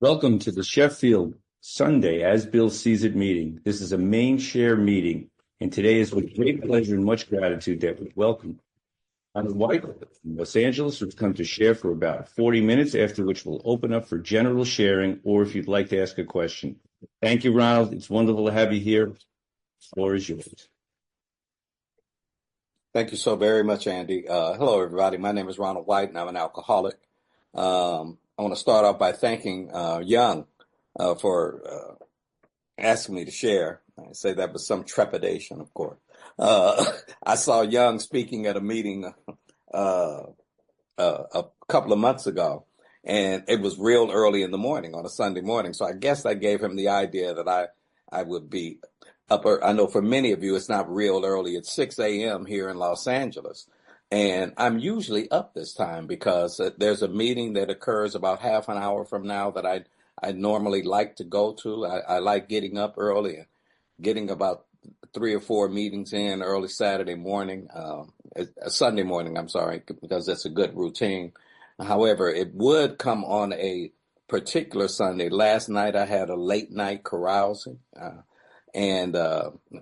Welcome to the Sheffield Sunday As Bill Sees It meeting. This is a main share meeting, and today is with great pleasure and much gratitude that we welcome Ronald White from Los Angeles, who's come to share for about 40 minutes, after which we'll open up for general sharing, or if you'd like to ask a question. Thank you, Ronald. It's wonderful to have you here. The floor is yours. Thank you so very much, Andy. Hello, everybody. My name is Ronald White, and I'm an alcoholic. I want to start off by thanking Young for asking me to share. I say that with some trepidation, of course. I saw Young speaking at a meeting a couple of months ago, and it was real early in the morning on a Sunday morning. So I guess I gave him the idea that I would be up. I know for many of you, it's not real early. It's 6 a.m. here in Los Angeles. And I'm usually up this time because there's a meeting that occurs about half an hour from now that I normally like to go to. I like getting up early and getting about 3 or 4 meetings in early Saturday morning, Sunday morning, I'm sorry, because that's a good routine. However, it would come on a particular Sunday. Last night I had a late night carousing. And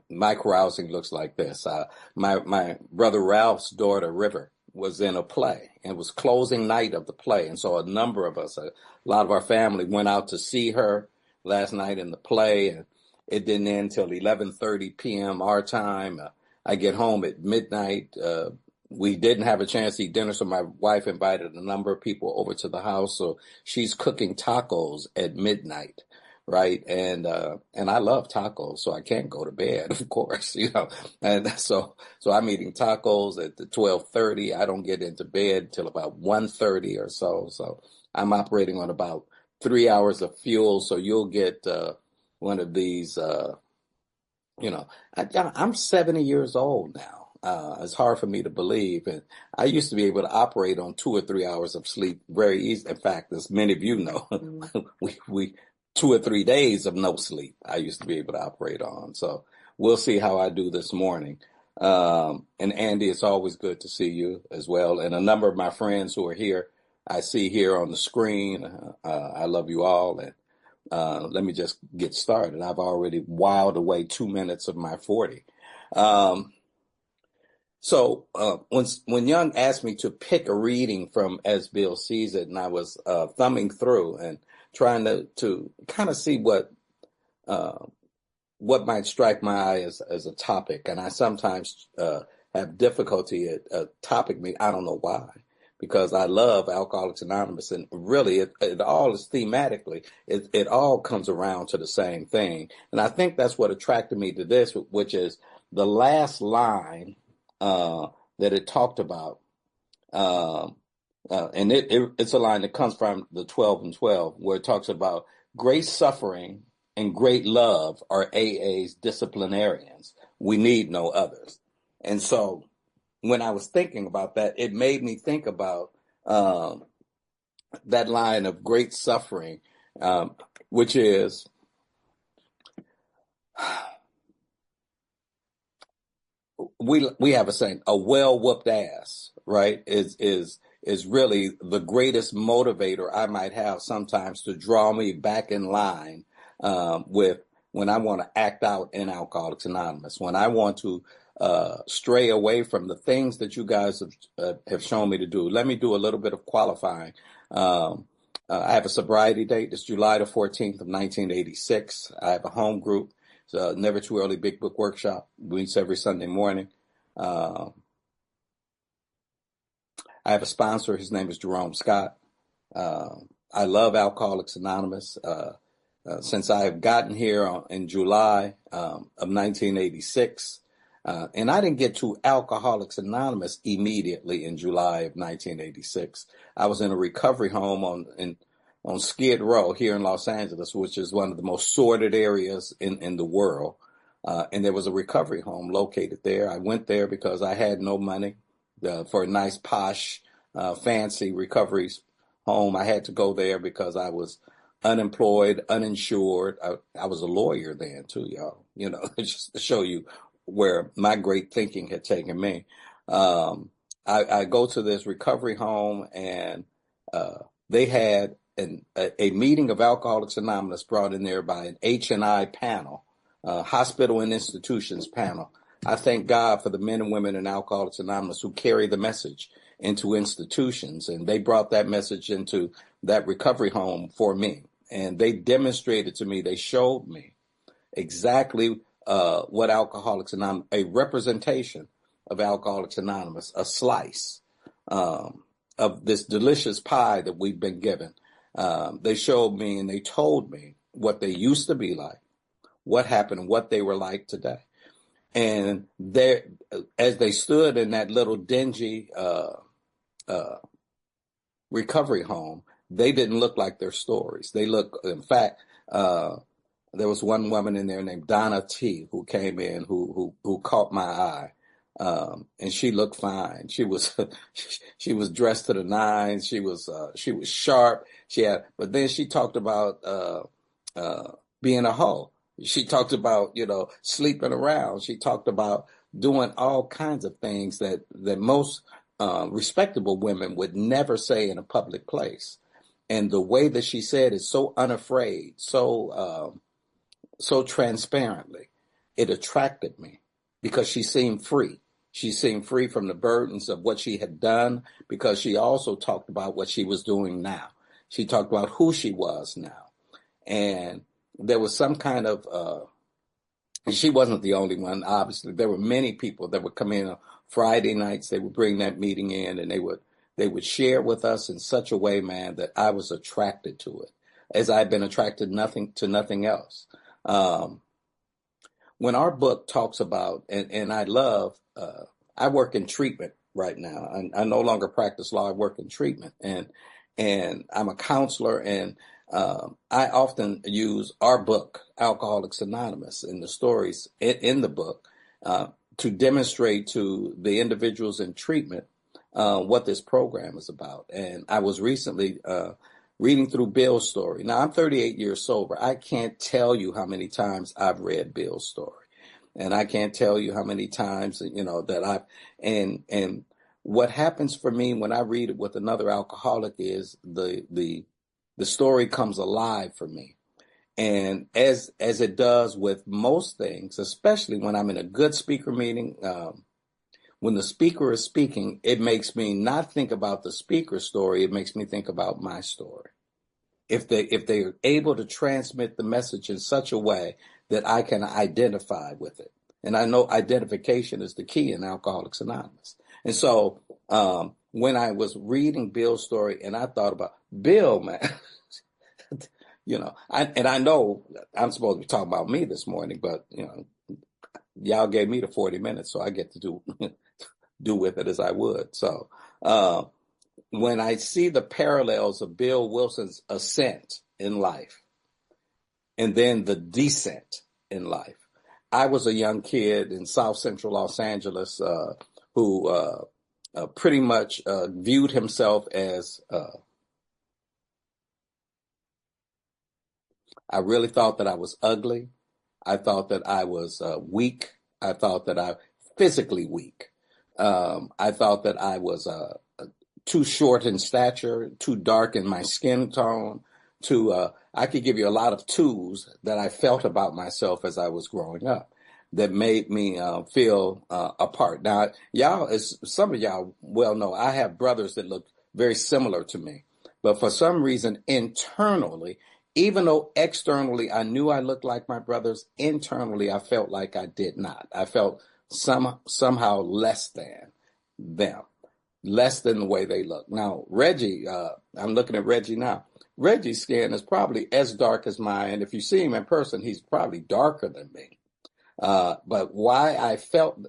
my carousing looks like this. My brother Ralph's daughter, River, was in a play and it was closing night of the play. And so a number of us, a lot of our family went out to see her last night in the play. And it didn't end till 11:30 p.m. our time. I get home at midnight. We didn't have a chance to eat dinner, so my wife invited a number of people over to the house. So she's cooking tacos at midnight. Right. And I love tacos, so I can't go to bed, of course, and so I'm eating tacos at the 12:30. I don't get into bed till about 1:30 or so. So I'm operating on about 3 hours of fuel. So you'll get one of these, I'm 70 years old now. It's hard for me to believe. And I used to be able to operate on 2 or 3 hours of sleep very easy. In fact, as many of you know, we 2 or 3 days of no sleep I used to be able to operate on. So we'll see how I do this morning. And Andy, it's always good to see you as well. And a number of my friends who are here, I see here on the screen. I love you all. And let me just get started. I've already whiled away 2 minutes of my 40. So when Young asked me to pick a reading from As Bill Sees It, and I was thumbing through and trying to kind of see what might strike my eye as a topic. And I sometimes have difficulty at a topic. I don't know why, because I love Alcoholics Anonymous. And really, it all is thematically, it all comes around to the same thing. And I think that's what attracted me to this, which is the last line that it talked about. And it's a line that comes from the 12 and 12, where it talks about great suffering and great love are AA's disciplinarians. We need no others. And so when I was thinking about that, it made me think about that line of great suffering, which is we have a saying, a well-whooped ass, right, is really the greatest motivator I might have sometimes to draw me back in line with when I want to act out in Alcoholics Anonymous, when I want to stray away from the things that you guys have shown me to do. Let me do a little bit of qualifying. I have a sobriety date. It's July the 14th of 1986. I have a home group. It's a Never Too Early Big Book Workshop. Meets every Sunday morning. I have a sponsor. His name is Jerome Scott. I love Alcoholics Anonymous. Since I have gotten here in July of 1986, and I didn't get to Alcoholics Anonymous immediately in July of 1986. I was in a recovery home on Skid Row here in Los Angeles, which is one of the most sordid areas in the world. And there was a recovery home located there. I went there because I had no money for a nice, posh, fancy recovery home. I had to go there because I was unemployed, uninsured. I was a lawyer then too, y'all. Just to show you where my great thinking had taken me. I go to this recovery home, and they had a meeting of Alcoholics Anonymous brought in there by an H&I panel, hospital and institutions panel. I thank God for the men and women in Alcoholics Anonymous who carry the message into institutions, and they brought that message into that recovery home for me. And they demonstrated to me, they showed me exactly what Alcoholics Anonymous, a representation of Alcoholics Anonymous, a slice of this delicious pie that we've been given. They showed me and they told me what they used to be like, what happened, and what they were like today. And there, as they stood in that little dingy recovery home, they didn't look like their stories. They look, in fact, there was one woman in there named Donna T who came in who caught my eye. And she looked fine. She was she was dressed to the nines. She was sharp. But then she talked about being a hoe. She talked about, sleeping around. She talked about doing all kinds of things that most respectable women would never say in a public place. And the way that she said it, so unafraid, so transparently, it attracted me because she seemed free. She seemed free from the burdens of what she had done, because she also talked about what she was doing now. She talked about who she was now. And there was some kind of, she wasn't the only one, obviously. There were many people that would come in on Friday nights. They would bring that meeting in, and they would share with us in such a way, man, that I was attracted to it, as I've been attracted to nothing else. When our book talks about, and I love, I work in treatment right now. I no longer practice law. I work in treatment, and I'm a counselor, and I often use our book, Alcoholics Anonymous, and the stories in the book to demonstrate to the individuals in treatment what this program is about. And I was recently reading through Bill's story. Now, I'm 38 years sober. I can't tell you how many times I've read Bill's story. And I can't tell you how many times, that and what happens for me when I read it with another alcoholic is the story comes alive for me. And as it does with most things, especially when I'm in a good speaker meeting, when the speaker is speaking, it makes me not think about the speaker's story. It makes me think about my story. If they're able to transmit the message in such a way that I can identify with it. And I know identification is the key in Alcoholics Anonymous. And so when I was reading Bill's story, and I thought about Bill, man, I know I'm supposed to be talking about me this morning, but y'all gave me the 40 minutes, so I get to do with it as I would. So when I see the parallels of Bill Wilson's ascent in life and then the descent in life, I was a young kid in South Central Los Angeles who pretty much viewed himself as, I really thought that I was ugly. I thought that I was weak. I thought that I physically weak. I thought that I was too short in stature, too dark in my skin tone, I could give you a lot of twos that I felt about myself as I was growing up that made me feel apart. Now, y'all, as some of y'all well know, I have brothers that look very similar to me. But for some reason, internally, even though externally I knew I looked like my brothers, internally I felt like I did not. I felt somehow less than them, less than the way they look. Now, Reggie, I'm looking at Reggie now. Reggie's skin is probably as dark as mine. If you see him in person, he's probably darker than me. But why I felt,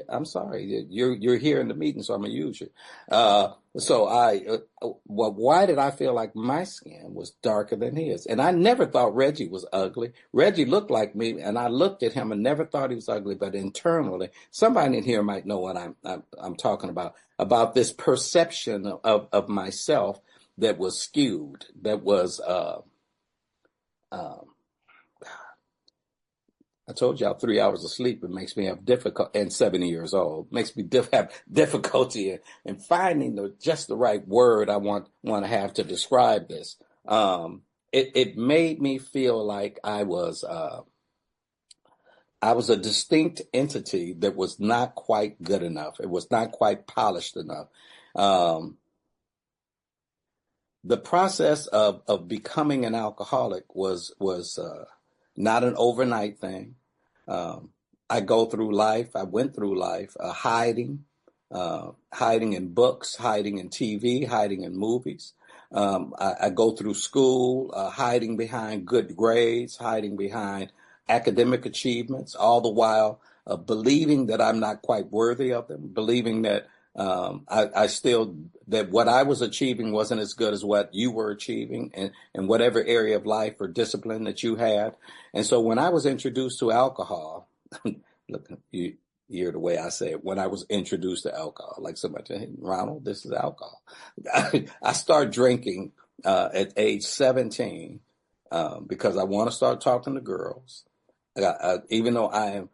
I'm sorry, you're here in the meeting, so I'm gonna use you. Why did I feel like my skin was darker than his? And I never thought Reggie was ugly. Reggie looked like me, and I looked at him and never thought he was ugly. But internally, somebody in here might know what I'm talking about this perception of myself that was skewed, that was I told y'all 3 hours of sleep, it makes me have difficult, and 70 years old, makes me have difficulty in finding just the right word I want to have to describe this. It made me feel like I was a distinct entity that was not quite good enough. It was not quite polished enough. Um, the process of becoming an alcoholic was not an overnight thing. Um, I went through life hiding in books, hiding in TV, hiding in movies. I go through school, hiding behind good grades, hiding behind academic achievements, all the while believing that I'm not quite worthy of them, believing that that what I was achieving wasn't as good as what you were achieving in whatever area of life or discipline that you had. And so when I was introduced to alcohol, look, you hear the way I say it, when I was introduced to alcohol, like somebody said, hey, Ronald, this is alcohol. I started drinking at age 17 because I want to start talking to girls. Even though I am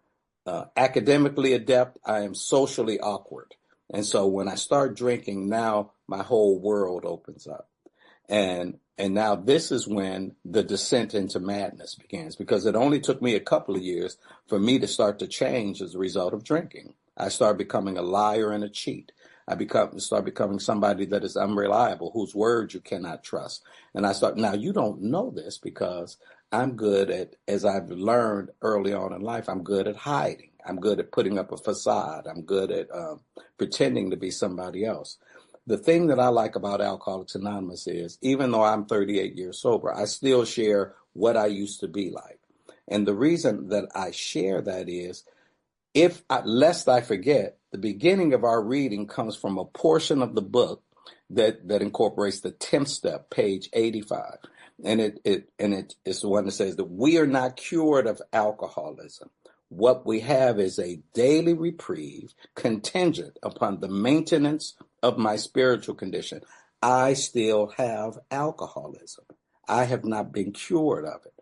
academically adept, I am socially awkward. And so when I start drinking, now my whole world opens up. And now this is when the descent into madness begins, because it only took me a couple of years for me to start to change as a result of drinking. I started becoming a liar and a cheat. Start becoming somebody that is unreliable, whose word you cannot trust. And now you don't know this because I'm good at, as I've learned early on in life, I'm good at hiding. I'm good at putting up a facade. I'm good at pretending to be somebody else. The thing that I like about Alcoholics Anonymous is, even though I'm 38 years sober, I still share what I used to be like. And the reason that I share that is, lest I forget, the beginning of our reading comes from a portion of the book that incorporates the 10th step, page 85. And it's the one that says that we are not cured of alcoholism. What we have is a daily reprieve contingent upon the maintenance of my spiritual condition. I still have alcoholism. I have not been cured of it.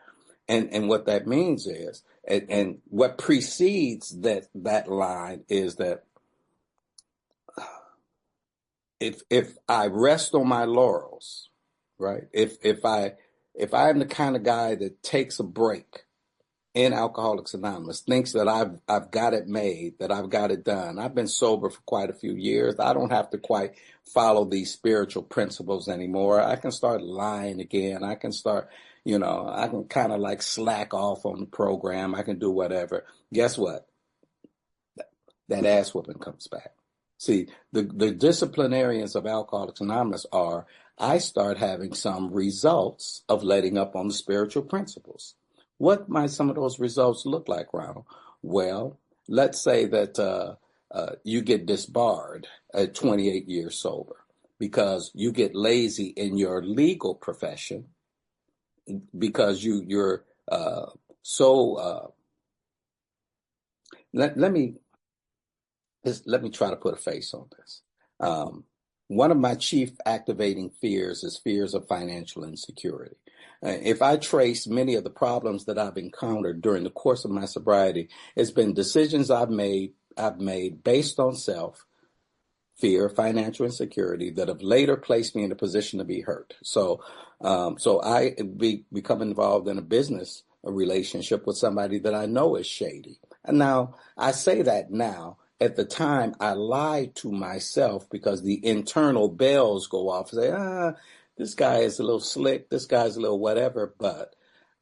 And what that means is, and what precedes that line is that if I rest on my laurels, right? If I am the kind of guy that takes a break in Alcoholics Anonymous, thinks that I've got it made, that I've got it done. I've been sober for quite a few years. I don't have to quite follow these spiritual principles anymore. I can start lying again. I can start, I can kind of like slack off on the program. I can do whatever. Guess what? That ass whooping comes back. See, the disciplinarians of Alcoholics Anonymous I start having some results of letting up on the spiritual principles. What might some of those results look like, Ronald? Well, let's say that you get disbarred at 28 years sober because you get lazy in your legal profession because you're so. Let me try to put a face on this. One of my chief activating fears is fears of financial insecurity. If I trace many of the problems that I've encountered during the course of my sobriety, it's been decisions I've made based on self, fear, financial insecurity that have later placed me in a position to be hurt. So I become involved in a relationship with somebody that I know is shady. And now I say that now. At the time, I lied to myself because the internal bells go off and say, this guy is a little slick, this guy's a little whatever. But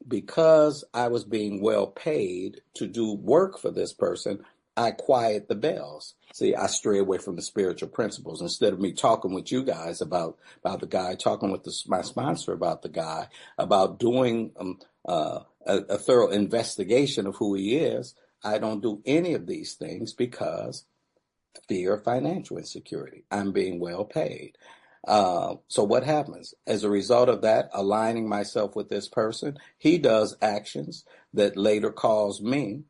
because I was being well paid to do work for this person, I quiet the bells. See, I stray away from the spiritual principles. Instead of me talking with you guys about the guy, talking with my sponsor about the guy, about doing a thorough investigation of who he is, I don't do any of these things because fear of financial insecurity. I'm being well paid. So what happens? As a result of that, aligning myself with this person, he does actions that later cause me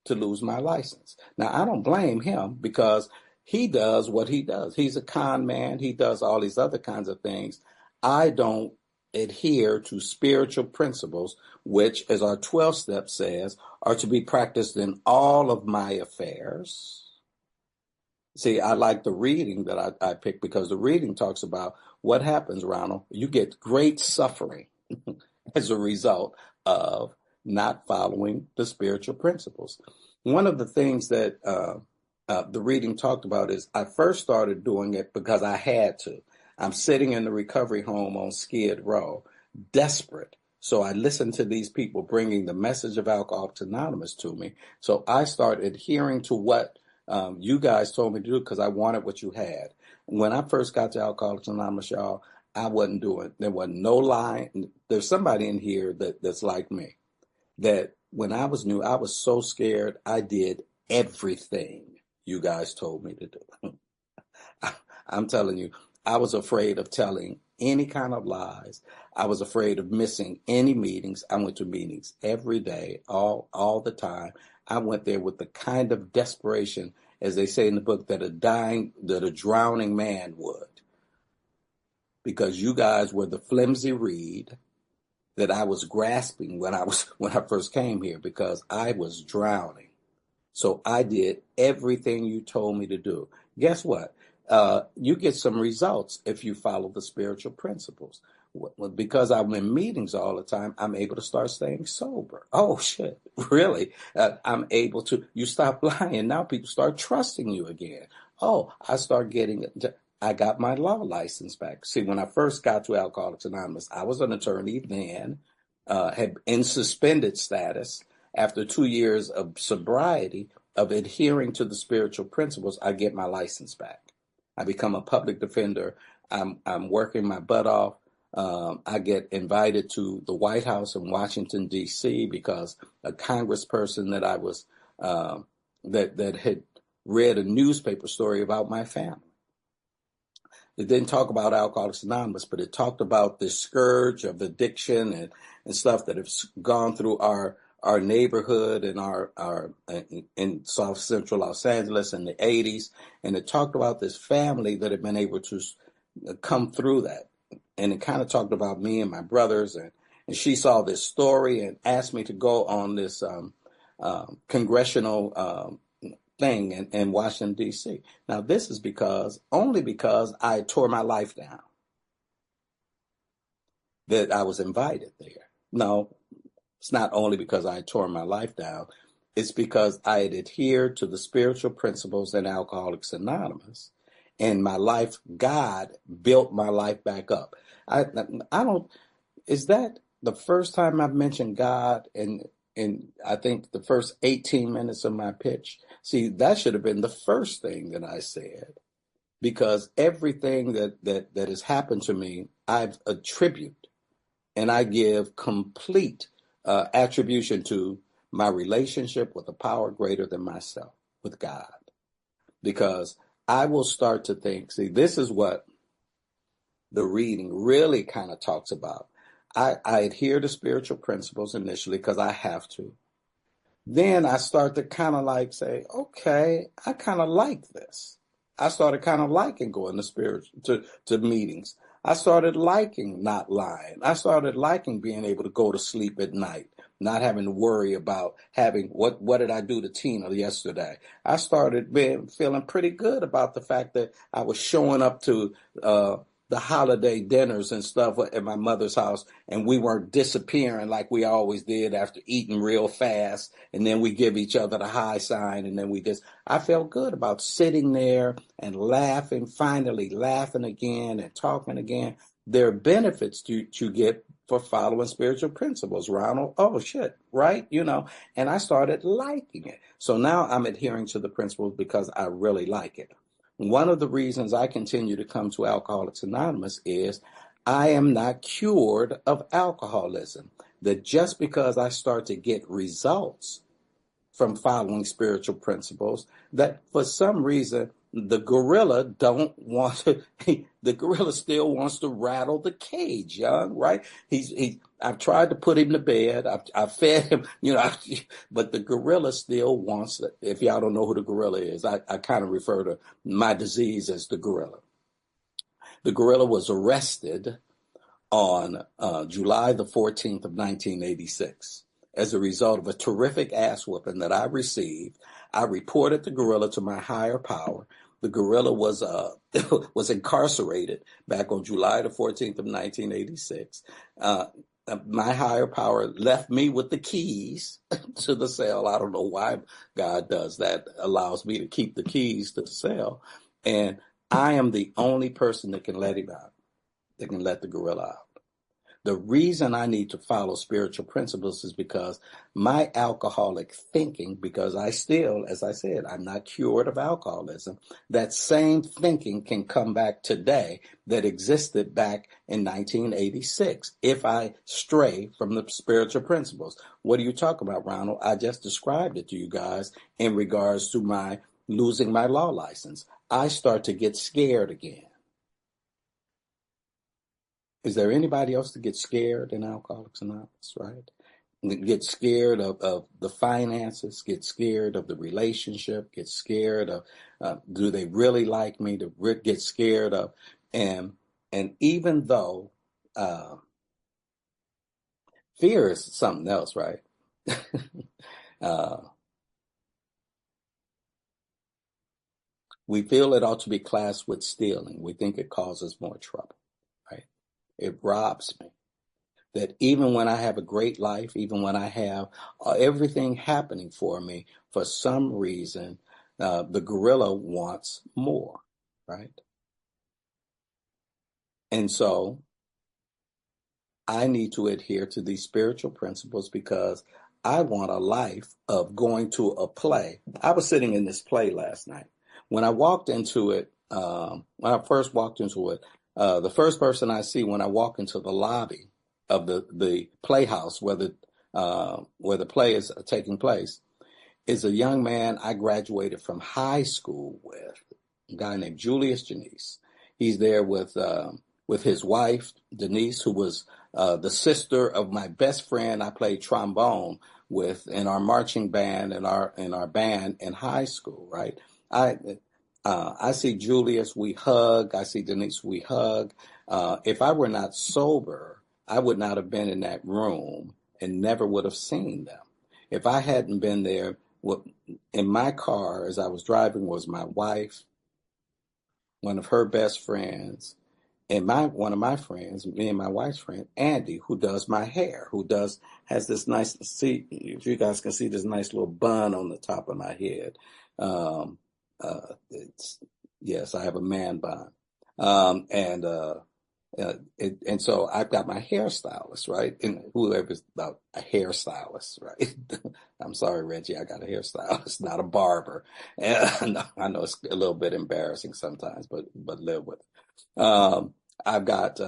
to lose my license. Now, I don't blame him because he does what he does. He's a con man. He does all these other kinds of things. I don't adhere to spiritual principles, which, as our 12 step says, are to be practiced in all of my affairs. See, I like the reading that I picked because the reading talks about what happens, Ronald. You get great suffering as a result of not following the spiritual principles. One of the things that the reading talked about is I first started doing it because I had to. I'm sitting in the recovery home on Skid Row, desperate. So I listened to these people bringing the message of Alcoholics Anonymous to me. So I started adhering to what you guys told me to do because I wanted what you had. When I first got to Alcoholics Anonymous, y'all, I wasn't doing. There wasn't no lying. There's somebody in here that's like me. That when I was new, I was so scared. I did everything you guys told me to do. I'm telling you, I was afraid of telling any kind of lies. I was afraid of missing any meetings. I went to meetings every day, all the time. I went there with the kind of desperation, as they say in the book, that a drowning man would. Because you guys were the flimsy reed that I was grasping when I first came here, because I was drowning. So I did everything you told me to do. Guess what? You get some results if you follow the spiritual principles. Because I'm in meetings all the time, I'm able to start staying sober. Oh, shit, really? I'm able to, you stop lying. Now people start trusting you again. Oh, I got my law license back. See, when I first got to Alcoholics Anonymous, I was an attorney then, had in suspended status. After 2 years of sobriety, of adhering to the spiritual principles, I get my license back. I become a public defender. I'm working my butt off. I get invited to the White House in Washington, D.C. because a congressperson that I was that had read a newspaper story about my family. It didn't talk about Alcoholics Anonymous, but it talked about this scourge of addiction and stuff that has gone through our neighborhood and our in South Central Los Angeles in the 80s. And it talked about this family that had been able to come through that. And it kind of talked about me and my brothers. And she saw this story and asked me to go on this congressional thing in Washington, D.C. Now, this is only because I tore my life down that I was invited there. No, it's not only because I tore my life down. It's because I had adhered to the spiritual principles in Alcoholics Anonymous, and my life, God built my life back up. I don't, is that the first time I've mentioned God in I think the first 18 minutes of my pitch? See, that should have been the first thing that I said, because everything that has happened to me, I've attributed and I give complete attribution to my relationship with a power greater than myself, with God. Because I will start to think, see, this is what the reading really kind of talks about. I adhere to spiritual principles initially because I have to. Then I start to kind of like say, okay, I kind of like this. I started kind of liking going to meetings. I started liking not lying. I started liking being able to go to sleep at night, not having to worry about having what did I do to Tina yesterday. I started feeling pretty good about the fact that I was showing up to the holiday dinners and stuff at my mother's house, and we weren't disappearing like we always did after eating real fast, and then we give each other the high sign, and then I felt good about sitting there and laughing, finally laughing again and talking again. There are benefits to get for following spiritual principles, Ronald. Oh, shit, right? And I started liking it. So now I'm adhering to the principles because I really like it. One of the reasons I continue to come to Alcoholics Anonymous is I am not cured of alcoholism. That just because I start to get results from following spiritual principles, that for some reason the gorilla the gorilla still wants to rattle the cage, young, right? I've tried to put him to bed. I've fed him, but the gorilla still wants it. If y'all don't know who the gorilla is, I kind of refer to my disease as the gorilla. The gorilla was arrested on July the 14th of 1986. As a result of a terrific ass whooping that I received, I reported the gorilla to my higher power. The gorilla was was incarcerated back on July the 14th of 1986. My higher power left me with the keys to the cell. I don't know why God does that, allows me to keep the keys to the cell. And I am the only person that can let him out, that can let the gorilla out. The reason I need to follow spiritual principles is because my alcoholic thinking, because I still, as I said, I'm not cured of alcoholism, that same thinking can come back today that existed back in 1986 if I stray from the spiritual principles. What are you talking about, Ronald? I just described it to you guys in regards to my losing my law license. I start to get scared again. Is there anybody else that gets scared in Alcoholics Anonymous, right? Get scared of the finances, get scared of the relationship, get scared of, do they really like me, to get scared of, and even though fear is something else, right? We feel it ought to be classed with stealing. We think it causes more trouble, right? It robs me. That even when I have a great life, even when I have everything happening for me, for some reason, the gorilla wants more, right? And so I need to adhere to these spiritual principles because I want a life of going to a play. I was sitting in this play last night. When I walked into it, when I first walked into it, the first person I see when I walk into the lobby of the playhouse where the play is taking place is a young man I graduated from high school with, a guy named Julius Janice. He's there with his wife, Denise, who was the sister of my best friend I played trombone with in our marching band and our band in high school, right? I see Julius, we hug. I see Denise, we hug. If I were not sober, I would not have been in that room and never would have seen them. If I hadn't been there, in my car as I was driving was my wife, one of her best friends, and one of my friends, me and my wife's friend, Andy, who does my hair, has this nice, see, if you guys can see this nice little bun on the top of my head. Yes, I have a man bun. And so I've got my hairstylist, right? And whoever's about a hairstylist, right? I'm sorry, Reggie, I got a hairstylist, not a barber. And I know it's a little bit embarrassing sometimes, but live with it. I've got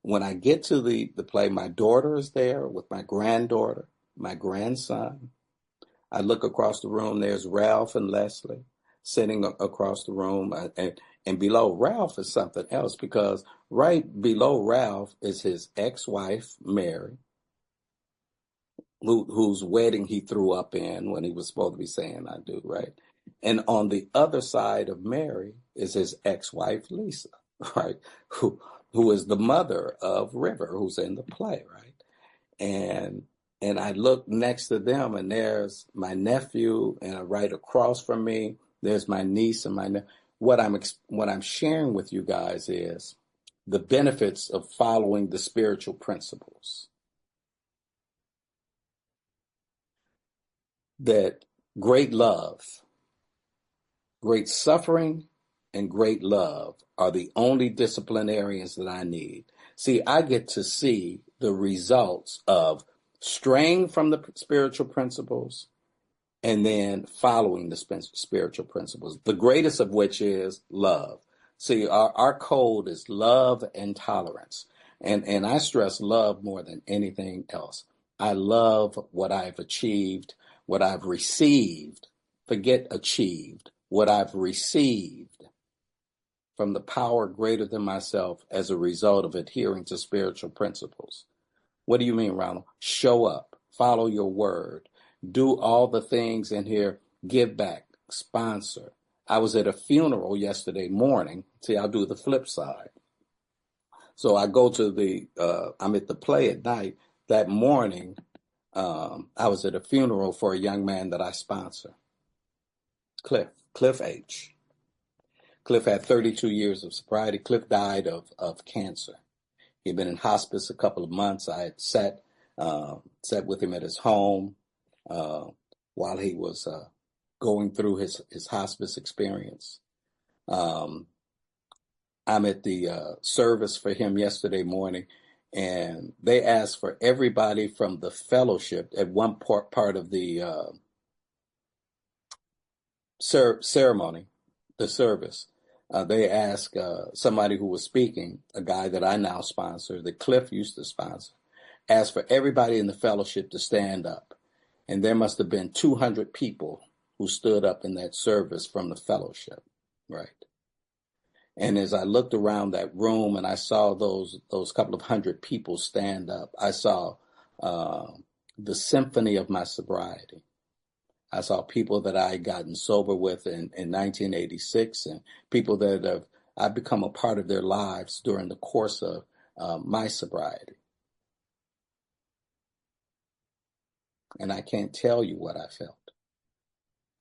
when I get to the play, my daughter is there with my granddaughter, my grandson. I look across the room. There's Ralph and Leslie sitting across the room, and below Ralph is something else because right below Ralph is his ex-wife, Mary, whose wedding he threw up in when he was supposed to be saying I do, right? And on the other side of Mary is his ex-wife, Lisa, right? Who is the mother of River, who's in the play, right? And I look next to them, and there's my nephew, and right across from me, there's my niece and my nephew. What I'm sharing with you guys is the benefits of following the spiritual principles. That great love, great suffering, and great love are the only disciplinarians that I need. See, I get to see the results of straying from the spiritual principles and then following the spiritual principles, the greatest of which is love. See, our code is love and tolerance. And I stress love more than anything else. I love what I've achieved, what I've received. Forget achieved, what I've received from the power greater than myself as a result of adhering to spiritual principles. What do you mean, Ronald? Show up, follow your word, do all the things in here, give back, sponsor. I was at a funeral yesterday morning. See, I'll do the flip side. So I go to I'm at the play at night. That morning, I was at a funeral for a young man that I sponsor, Cliff H. Cliff had 32 years of sobriety. Cliff died of cancer. He'd been in hospice a couple of months. I had sat with him at his home while he was going through his hospice experience. I'm at the service for him yesterday morning, and they asked for everybody from the fellowship at one part of the ceremony, the service. They asked somebody who was speaking, a guy that I now sponsor, that Cliff used to sponsor, asked for everybody in the fellowship to stand up. And there must have been 200 people who stood up in that service from the fellowship, right? And as I looked around that room and I saw those couple of hundred people stand up, I saw the symphony of my sobriety. I saw people that I had gotten sober with in 1986 and people that I've become a part of their lives during the course of my sobriety. And I can't tell you what I felt.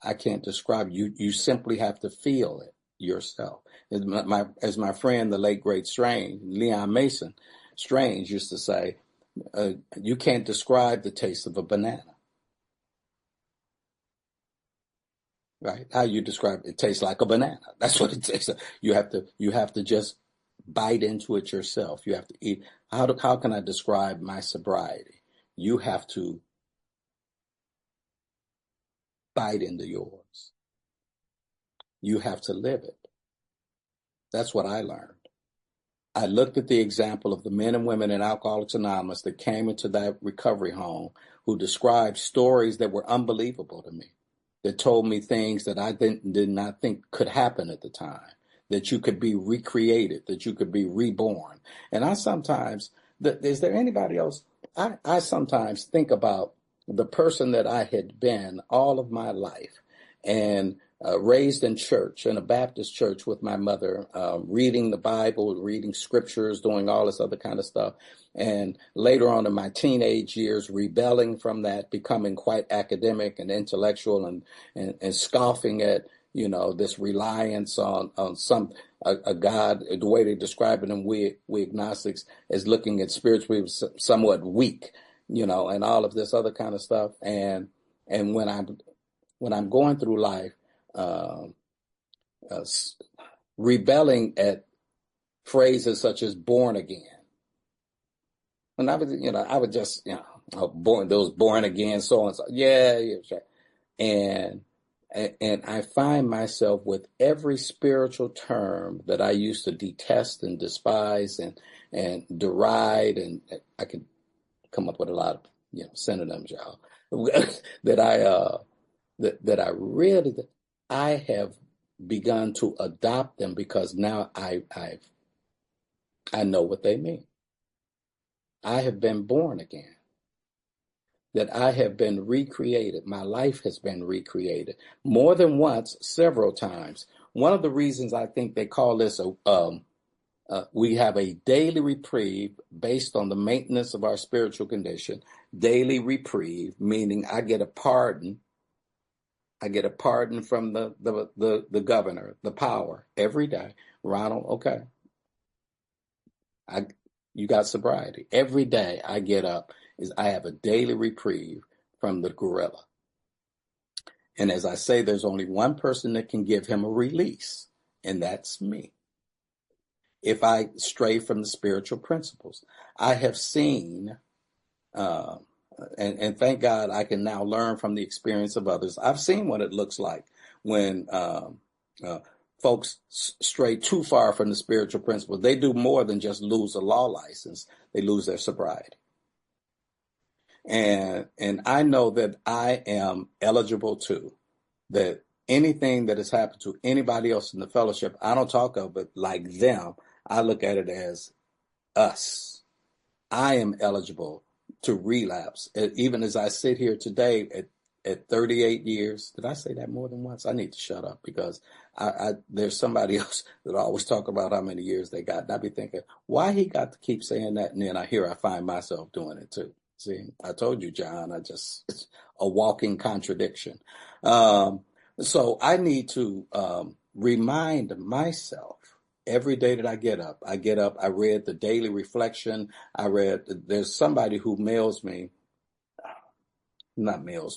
I can't describe you. You simply have to feel it yourself. As my friend, the late great Leon Mason Strange used to say, you can't describe the taste of a banana. Right? How you describe it? It tastes like a banana. That's what it tastes like. You have to just bite into it yourself. You have to eat. How can I describe my sobriety? You have to bite into yours. You have to live it. That's what I learned. I looked at the example of the men and women in Alcoholics Anonymous that came into that recovery home who described stories that were unbelievable to me, that told me things that I did not think could happen at the time, that you could be recreated, that you could be reborn. And I sometimes, is there anybody else? I sometimes think about the person that I had been all of my life and raised in church, in a Baptist church with my mother, reading the Bible, reading scriptures, doing all this other kind of stuff. And later on in my teenage years, rebelling from that, becoming quite academic and intellectual and scoffing at, this reliance on a God, the way they describe it, and we agnostics as looking at spiritually somewhat weak, and all of this other kind of stuff. And when I'm going through life, rebelling at phrases such as born again. And I would just, born again, so and so. Yeah, sure. And I find myself with every spiritual term that I used to detest and despise and deride, and I could come up with a lot of synonyms, y'all, that I have begun to adopt them because now I know what they mean. I have been born again. That I have been recreated. My life has been recreated more than once, several times. One of the reasons I think they call this we have a daily reprieve based on the maintenance of our spiritual condition. Daily reprieve, meaning I get a pardon. I get a pardon from the governor, the power, every day. Ronald, okay. You got sobriety. Every day I get up I have a daily reprieve from the gorilla. And as I say, there's only one person that can give him a release, and that's me. If I stray from the spiritual principles, I have seen, and thank God I can now learn from the experience of others. I've seen what it looks like when folks stray too far from the spiritual principles. They do more than just lose a law license. They lose their sobriety. And I know that I am eligible too, that anything that has happened to anybody else in the fellowship, I don't talk of it like them. I look at it as us. I am eligible to relapse. Even as I sit here today at 38 years. Did I say that more than once? I need to shut up because there's somebody else that always talk about how many years they got. And I be thinking, why he got to keep saying that? And then I find myself doing it too. See, I told you, John, it's a walking contradiction. So I need to remind myself every day that I get up. I read the daily reflection. There's somebody who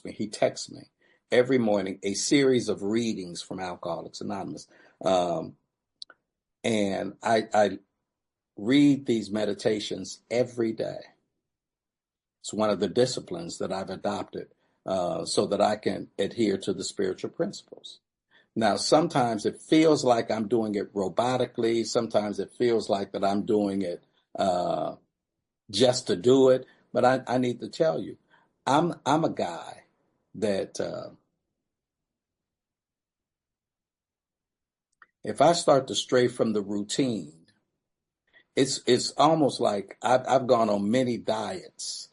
he texts me every morning a series of readings from Alcoholics Anonymous. And I read these meditations every day. It's one of the disciplines that I've adopted so that I can adhere to the spiritual principles. Now, sometimes it feels like I'm doing it robotically. Sometimes it feels like that I'm doing it just to do it. But I need to tell you, I'm a guy that if I start to stray from the routine, it's almost like I've gone on many diets.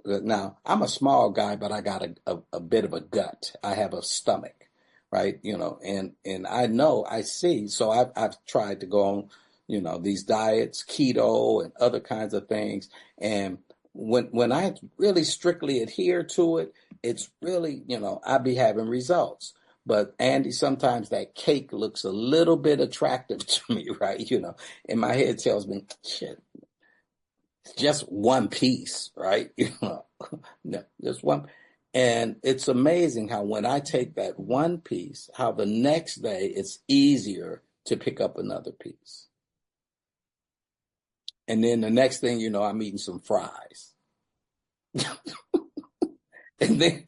Now, I'm a small guy, but I got a bit of a gut. I have a stomach, right? And I see. So I've tried to go on, these diets, keto and other kinds of things. And when I really strictly adhere to it, it's really, I be having results. But Andy, sometimes that cake looks a little bit attractive to me, right? And my head tells me, shit, just one piece, right? No, just one. And it's amazing how when I take that one piece, how the next day it's easier to pick up another piece. And then the next thing you know, I'm eating some fries. and then,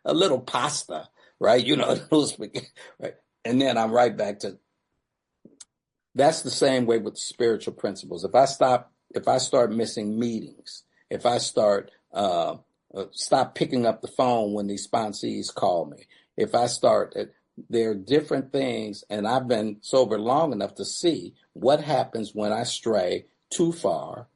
a little pasta, right? A little spaghetti, right? And then I'm right back to. That's the same way with spiritual principles. If I start missing meetings, if I stop picking up the phone when these sponsees call me, there are different things, and I've been sober long enough to see what happens when I stray too far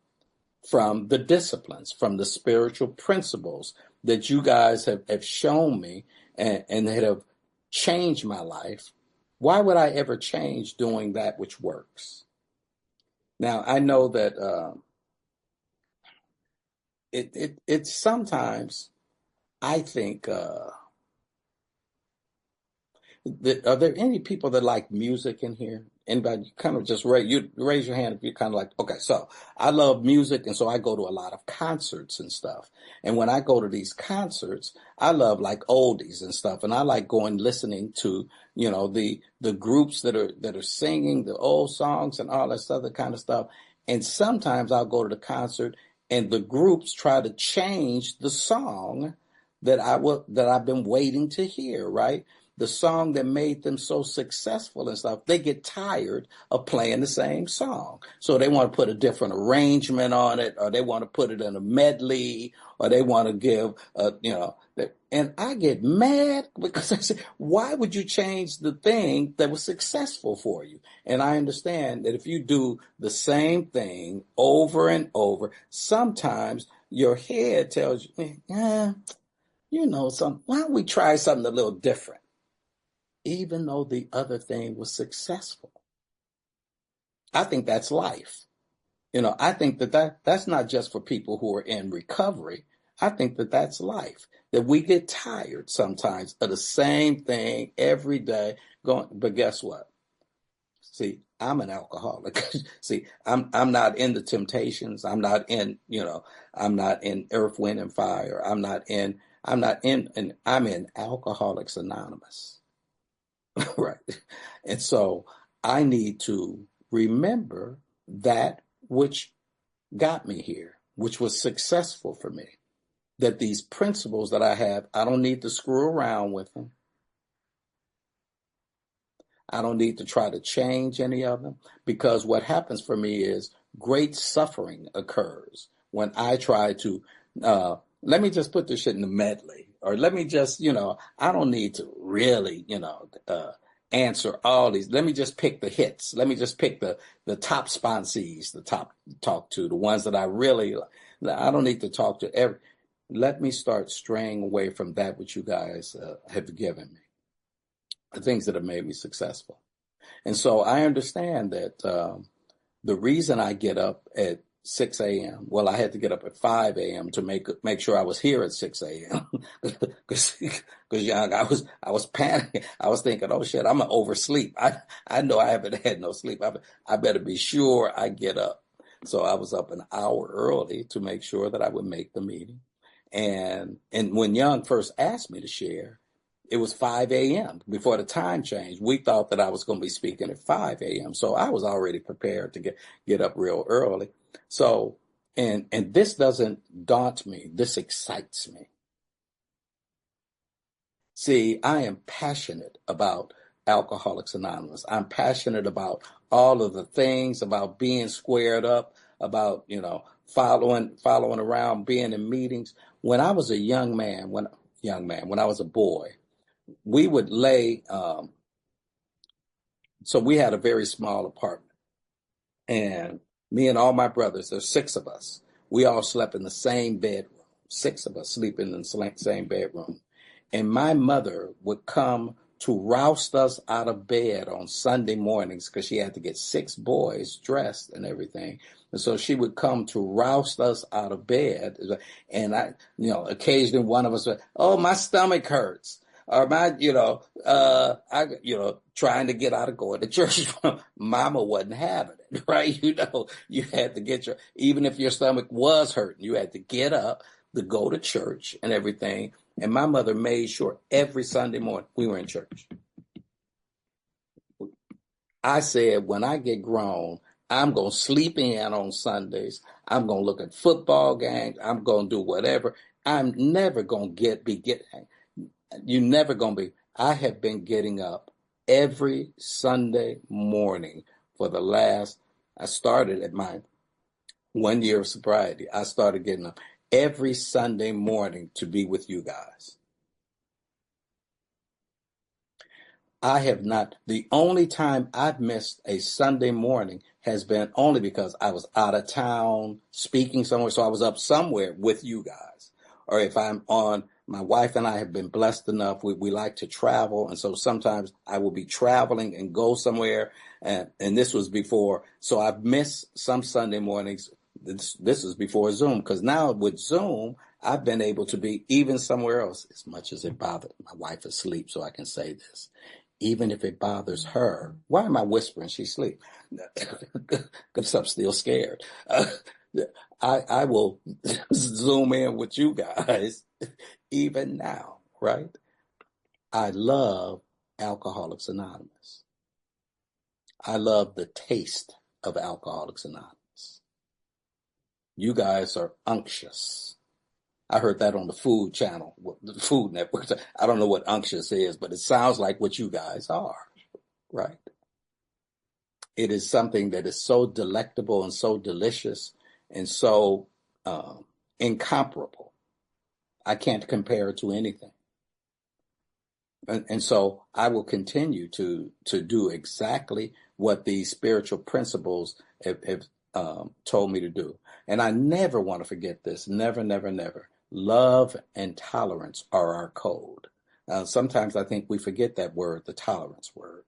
from the disciplines, from the spiritual principles that you guys have shown me and that have changed my life. Why would I ever change doing that which works? Now, I know that it's sometimes, I think, are there any people that like music in here? Anybody? Kind of just raise your hand if you're kind of like, okay, so I love music, and so I go to a lot of concerts and stuff. And when I go to these concerts, I love like oldies and stuff, and I like listening to the groups that are singing the old songs and all that other kind of stuff. And sometimes I'll go to the concert, and the groups try to change the song that I've been waiting to hear, right? The song that made them so successful and stuff, they get tired of playing the same song. So they want to put a different arrangement on it, or they want to put it in a medley, or they want to give, and I get mad because I say, why would you change the thing that was successful for you? And I understand that if you do the same thing over and over, sometimes your head tells you, why don't we try something a little different? Even though the other thing was successful. I think that's life. I think that's not just for people who are in recovery. I think that's life, that we get tired sometimes of the same thing every day but guess what? See, I'm an alcoholic. See, I'm not in the Temptations. I'm not in Earth, Wind and Fire. I'm in Alcoholics Anonymous. Right. And so I need to remember that which got me here, which was successful for me, that these principles that I have, I don't need to screw around with them. I don't need to try to change any of them, because what happens for me is great suffering occurs when I try to, let me just put this shit in the medley. Or let me just, I don't need to really, answer all these. Let me just pick the hits. Let me just pick the top sponsees, the top talk to, the ones that I really, I don't need to talk to every. let me start straying away from that which you guys have given me, the things that have made me successful. And so I understand that the reason I get up at 6 a.m. Well, I had to get up at 5 a.m. to make sure I was here at 6 a.m. because young I was panicking. I was thinking, oh shit, I'm gonna oversleep. I know I haven't had no sleep. I better be sure I get up. So I was up an hour early to make sure that I would make the meeting. And when Young first asked me to share, it was 5 a.m. before the time changed. We thought that I was going to be speaking at 5 a.m. So I was already prepared to get up real early. So, and this doesn't daunt me. This excites me. See, I am passionate about Alcoholics Anonymous. I'm passionate about all of the things, about being squared up, about, following around, being in meetings. When I was a when I was a boy, we would lay, so we had a very small apartment, and me and all my brothers, there's six of us, we all slept in the same bedroom. Six of us sleeping in the same bedroom. And my mother would come to roust us out of bed on Sunday mornings because she had to get six boys dressed and everything. And so she would come to roust us out of bed. And occasionally one of us would, oh, my stomach hurts. Or trying to get out of going to church. Mama wasn't having it, right? You had to even if your stomach was hurting, you had to get up to go to church and everything. And my mother made sure every Sunday morning we were in church. I said, when I get grown, I'm going to sleep in on Sundays. I'm going to look at football games. I'm going to do whatever. I'm never going to you're never going to be. I have been getting up every Sunday morning for I started at my 1 year of sobriety. I started getting up every Sunday morning to be with you guys. I have not, the only time I've missed a Sunday morning has been only because I was out of town speaking somewhere. So I was up somewhere with you guys. Or if my wife and I have been blessed enough, we like to travel. And so sometimes I will be traveling and go somewhere. And this was before. So I've missed some Sunday mornings. This is before Zoom, because now with Zoom, I've been able to be even somewhere else, as much as it bothered. My wife is asleep, so I can say this. Even if it bothers her, why am I whispering? She's asleep. Because I'm still scared. I will Zoom in with you guys even now, right? I love Alcoholics Anonymous. I love the taste of Alcoholics Anonymous. You guys are unctuous. I heard that on the Food Channel, the Food Network. I don't know what unctuous is, but it sounds like what you guys are, right? It is something that is so delectable and so delicious and so incomparable. I can't compare it to anything. And so I will continue to do exactly what these spiritual principles have told me to do. And I never want to forget this. Never, never, never. Love and tolerance are our code. Sometimes I think we forget that word, the tolerance word.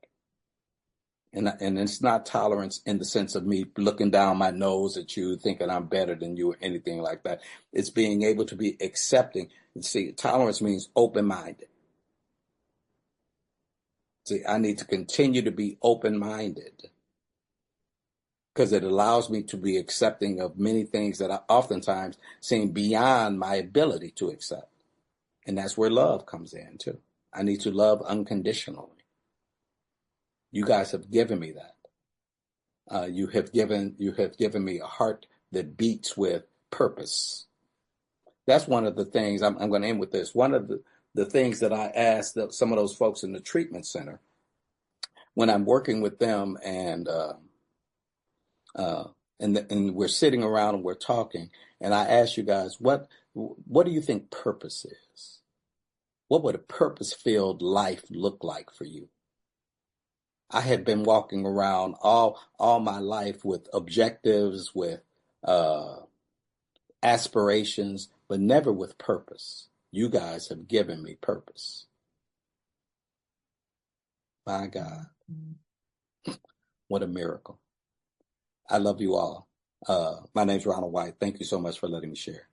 And it's not tolerance in the sense of me looking down my nose at you, thinking I'm better than you or anything like that. It's being able to be accepting. See, tolerance means open-minded. See, I need to continue to be open-minded because it allows me to be accepting of many things that I oftentimes seem beyond my ability to accept. And that's where love comes in too. I need to love unconditionally. You guys have given me that. You have given me a heart that beats with purpose. That's one of the things, I'm going to end with this. One of the things that I asked some of those folks in the treatment center when I'm working with them and we're sitting around and we're talking, and I ask you guys, what do you think purpose is? What would a purpose-filled life look like for you? I had been walking around all my life with objectives, with aspirations, but never with purpose. You guys have given me purpose. My God, what a miracle. I love you all. My name's Ronald White. Thank you so much for letting me share.